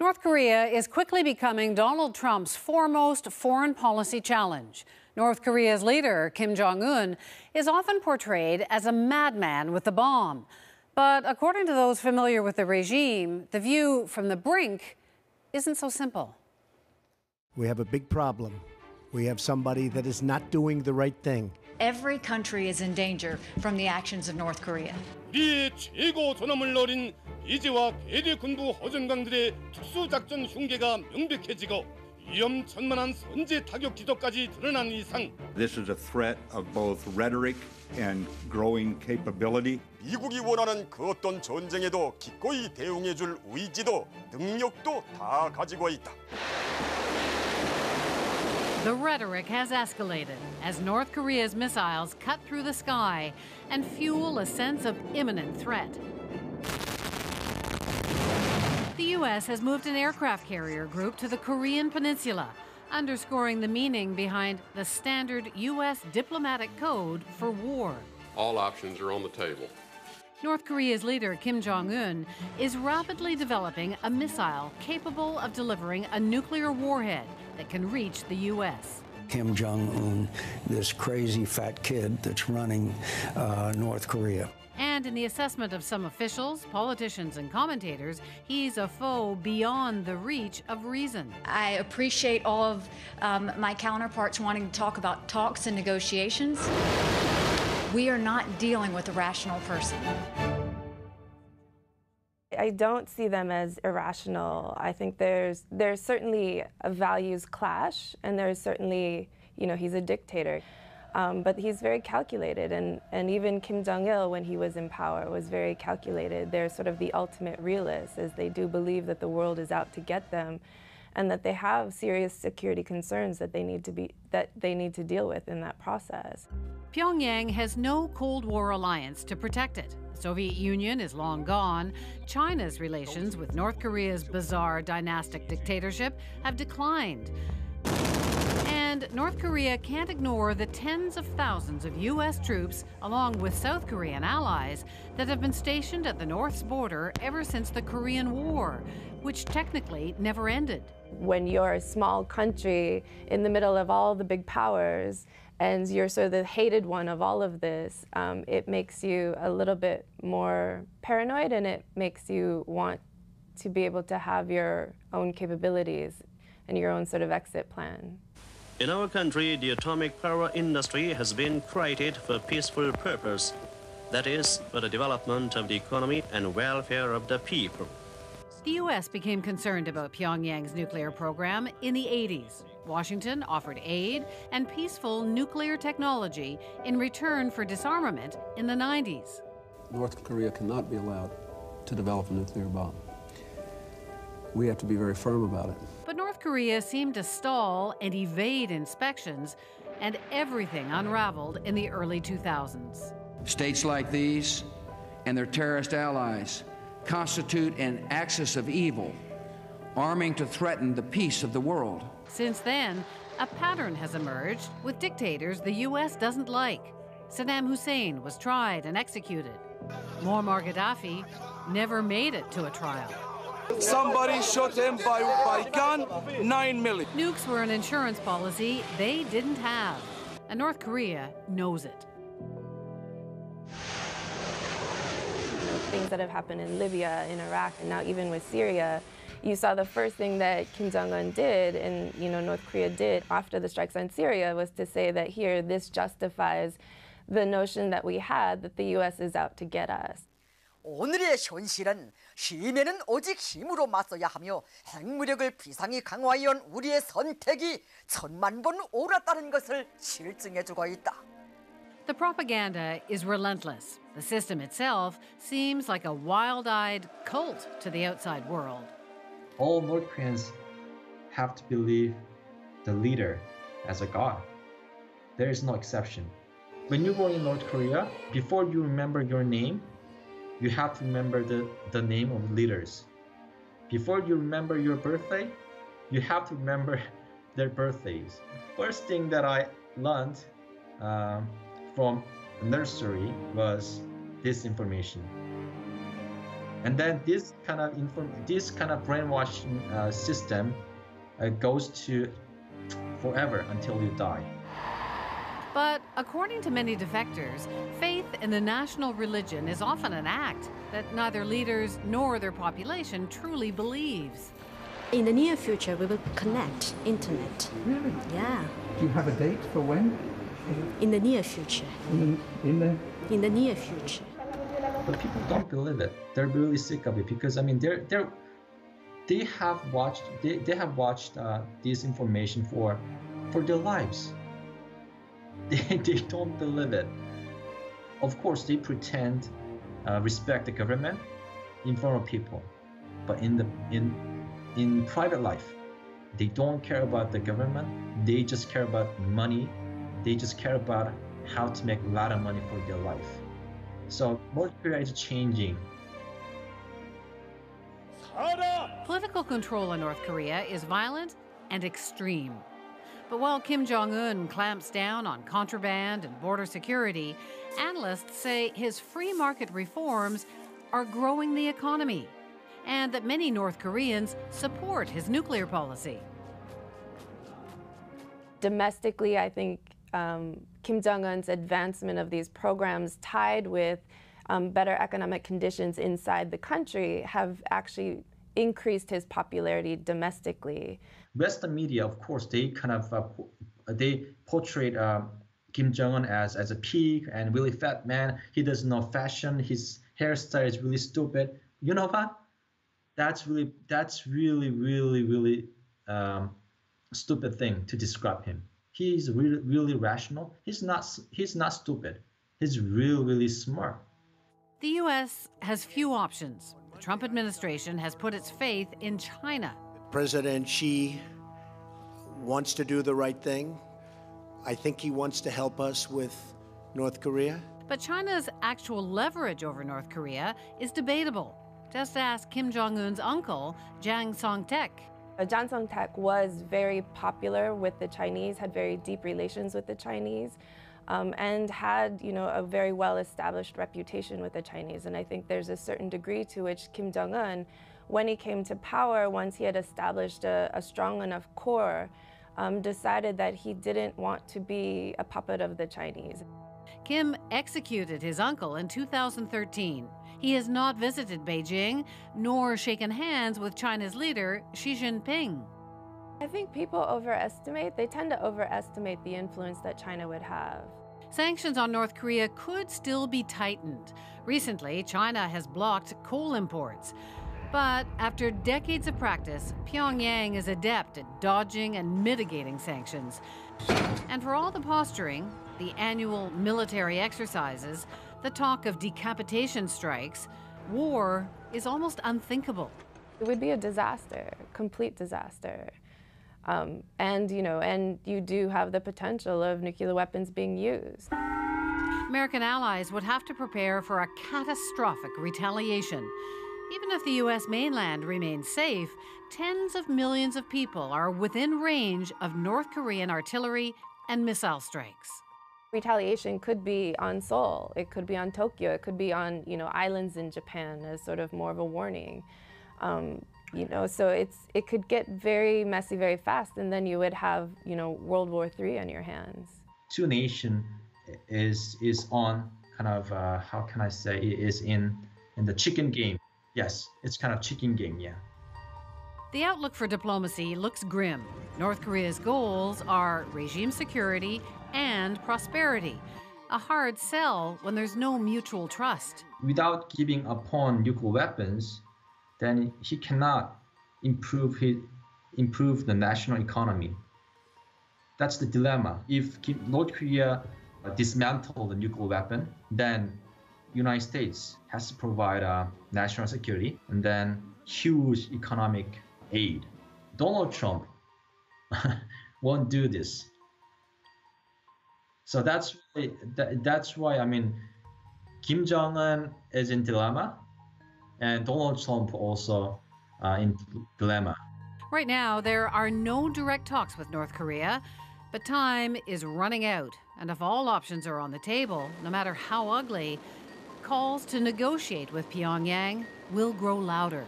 North Korea is quickly becoming Donald Trump's foremost foreign policy challenge. North Korea's leader, Kim Jong-un, is often portrayed as a madman with the bomb. But according to those familiar with the regime, the view from the brink isn't so simple. We have a big problem. We have somebody that is not doing the right thing. Every country is in danger from the actions of North Korea. 우리의 최고 존엄을 노린 이제와 괴뢰 군부 허전강들의 특수작전 흉계가 명백해지고 위험천만한 선제 타격 기도까지 드러난 이상 This is a threat of both rhetoric and growing capability. 미국이 원하는 그 어떤 전쟁에도 기꺼이 대응해줄 의지도 능력도 다 가지고 있다. The rhetoric has escalated as North Korea's missiles cut through the sky and fuel a sense of imminent threat. The U.S. has moved an aircraft carrier group to the Korean Peninsula, underscoring the meaning behind the standard U.S. diplomatic code for war. All options are on the table. North Korea's leader, Kim Jong-un, is rapidly developing a missile capable of delivering a nuclear warhead that can reach the U.S. Kim Jong-un, this crazy fat kid that's running North Korea. And in the assessment of some officials, politicians, and commentators, he's a foe beyond the reach of reason. I appreciate all of my counterparts wanting to talk about talks and negotiations. We are not dealing with a rational person. I don't see them as irrational. I think there's certainly a values clash, and there's certainly, he's a dictator. But he's very calculated, and even Kim Jong-il, when he was in power, was very calculated. They're sort of the ultimate realists, as they do believe that the world is out to get them, and that they have serious security concerns that they need to deal with in that process. Pyongyang has no Cold War alliance to protect it. The Soviet Union is long gone. China's relations with North Korea's bizarre dynastic dictatorship have declined. And North Korea can't ignore the tens of thousands of U.S. troops, along with South Korean allies, that have been stationed at the North's border ever since the Korean War, which technically never ended. When you're a small country in the middle of all the big powers, and you're sort of the hated one of all of this, it makes you a little bit more paranoid, and it makes you want to be able to have your own capabilities and your own sort of exit plan. In our country, the atomic power industry has been created for peaceful purpose. That is, for the development of the economy and welfare of the people. The U.S. became concerned about Pyongyang's nuclear program in the 80s. Washington offered aid and peaceful nuclear technology in return for disarmament in the 90s. North Korea cannot be allowed to develop a nuclear bomb. We have to be very firm about it. But North Korea seemed to stall and evade inspections, and everything unraveled in the early 2000s. States like these and their terrorist allies constitute an axis of evil, arming to threaten the peace of the world. Since then, a pattern has emerged with dictators the U.S. doesn't like. Saddam Hussein was tried and executed. Muammar Gaddafi never made it to a trial. Somebody shot him by gun, 9 million. Nukes were an insurance policy they didn't have, and North Korea knows it. Things that have happened in Libya, in Iraq, and now even with Syria, you saw the first thing that Kim Jong-un did, and North Korea did after the strikes on Syria, was to say that here, this justifies the notion that we had that the U.S. is out to get us. 오늘의 현실은 힘에는 오직 힘으로 맞서야 하며 핵무력을 비상히 강화해온 우리의 선택이 천만 번 옳았다는 것을 실증해주고 있다. The propaganda is relentless. The system itself seems like a wild-eyed cult to the outside world. All North Koreans have to believe the leader as a god. There is no exception. When you go in North Korea, before you remember your name, you have to remember the name of leaders. Before you remember your birthday, you have to remember their birthdays. First thing that I learned from nursery was this information. And then this kind of brainwashing system goes to forever until you die. But according to many defectors, faith in the national religion is often an act that neither leaders nor their population truly believes. In the near future, we will connect internet. Really? Yeah. Do you have a date for when? In the near future. In the near future. But people don't believe it. They're really sick of it because I mean they have watched this information for their lives. They don't believe it. Of course, they pretend respect the government in front of people, but in private life, they don't care about the government. They just care about money. They just care about how to make a lot of money for their life. So North Korea is changing. Political control in North Korea is violent and extreme. But while Kim Jong-un clamps down on contraband and border security, analysts say his free market reforms are growing the economy, and that many North Koreans support his nuclear policy. Domestically, I think Kim Jong-un's advancement of these programs tied with better economic conditions inside the country have actually increased his popularity domestically. Western media, of course, they kind of they portrayed Kim Jong-un as a pig and really fat man. He doesn't know fashion. His hairstyle is really stupid. You know what? That's really stupid thing to describe him. He's really rational. He's not stupid. He's really smart. The U.S. has few options. The Trump administration has put its faith in China. President Xi wants to do the right thing. I think he wants to help us with North Korea. But China's actual leverage over North Korea is debatable. Just ask Kim Jong-un's uncle, Jang Song-taek. Jang Song-taek was very popular with the Chinese, had very deep relations with the Chinese, and had, a very well-established reputation with the Chinese. And I think there's a certain degree to which Kim Jong-un, when he came to power, once he had established a strong enough core, decided that he didn't want to be a puppet of the Chinese. Kim executed his uncle in 2013. He has not visited Beijing, nor shaken hands with China's leader, Xi Jinping. I think people they tend to overestimate the influence that China would have. Sanctions on North Korea could still be tightened. Recently, China has blocked coal imports. But after decades of practice, Pyongyang is adept at dodging and mitigating sanctions. And for all the posturing, the annual military exercises, the talk of decapitation strikes, war is almost unthinkable. It would be a disaster, complete disaster. And you do have the potential of nuclear weapons being used. American allies would have to prepare for a catastrophic retaliation. Even if the U.S. mainland remains safe, tens of millions of people are within range of North Korean artillery and missile strikes. Retaliation could be on Seoul, it could be on Tokyo, it could be on islands in Japan as sort of more of a warning. So it could get very messy very fast, and then you would have World War III on your hands. Two nation is on kind of how can I say, is in the chicken game. Yes, it's kind of chicken game, yeah. The outlook for diplomacy looks grim. North Korea's goals are regime security and prosperity. A hard sell when there's no mutual trust. Without giving upon nuclear weapons, then he cannot improve the national economy. That's the dilemma. If North Korea dismantle the nuclear weapon, then United States has to provide national security and then huge economic aid. Donald Trump won't do this. So that's why I mean, Kim Jong-un is in dilemma, and Donald Trump also in dilemma. Right now, there are no direct talks with North Korea, but time is running out. And if all options are on the table, no matter how ugly, calls to negotiate with Pyongyang will grow louder.